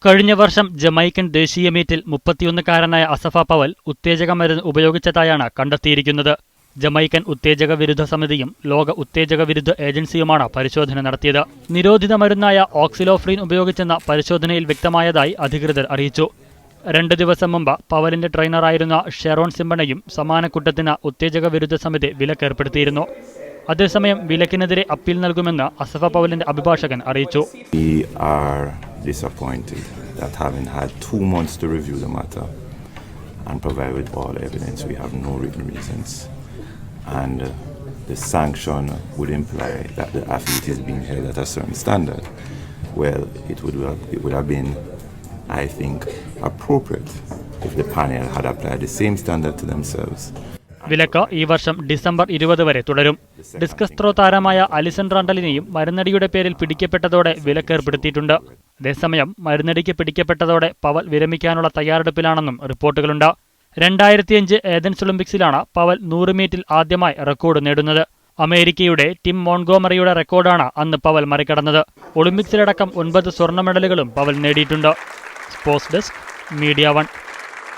കഴിഞ്ഞ വർഷം ജമൈക്കൻ ദേശീയ മീറ്റിൽ 31-കാരനായ അസഫ പവൽ ഉത്തേജക മരുന്ന് ഉപയോഗിച്ചതായാണ് കണ്ടെത്തിയിരിക്കുന്നത്. ജമൈക്കൻ ഉത്തേജക വിരുദ്ധ സമിതിയും ലോക ഉത്തേജക വിരുദ്ധ ഏജൻസിയുമാണ് പരിശോധന നടത്തിയത്. നിരോധിത മരുന്നായ ഓക്സിലോഫ്രീൻ ഉപയോഗിച്ചെന്ന പരിശോധനയിൽ വ്യക്തമായതായി അധികൃതർ അറിയിച്ചു. 2 ദിവസം മുമ്പ് പവലിന്റെ ട്രെയിനറായിരുന്ന ഷെറോൺ സിംബണയും സമാന കുറ്റത്തിന് ഉത്തേജക വിരുദ്ധ സമിതി വിലക്കേർപ്പെടുത്തിയിരുന്നു. അതേസമയം വിലക്കിനെതിരെ അപ്പീൽ നൽകുമെന്ന് അസഫ പവലിന്റെ അഭിഭാഷകൻ അറിയിച്ചു. Disappointed that having had 2 months to review the matter and provide with all evidence, we have no written reasons, and the sanction would imply that the athlete is being held at a certain standard. Well, it would have been, I think, appropriate if the panel had applied the same standard to themselves. വിലക്ക് ഈ വർഷം December 20 വരെ തുടരും. Discus throw താരമായ Allison റാണ്ടലിനെയും മരുന്നടിയുടെ പേരിൽ പിടിക്കപ്പെട്ടതോടെ വിലക്കേർപ്പെടുത്തിയിട്ടുണ്ട്. അതേസമയം മരുന്നടിക്ക് പിടിക്കപ്പെട്ടതോടെ Powell വിരമിക്കാനുള്ള തയ്യാറെടുപ്പിലാണെന്നും റിപ്പോർട്ടുകളുണ്ട്. 2005 Athens ഒളിമ്പിക്സിലാണ് Powell 100 മീറ്റിൽ ആദ്യമായി റെക്കോർഡ് നേടുന്നത്. അമേരിക്കയുടെ ടിം മോൺഗോമറിയുടെ റെക്കോർഡാണ് അന്ന് പവൽ മറികടന്നത്. ഒളിമ്പിക്സിലടക്കം 9 സ്വർണ്ണ മെഡലുകളും പവൽ നേടിയിട്ടുണ്ട്. Sports desk, media 1.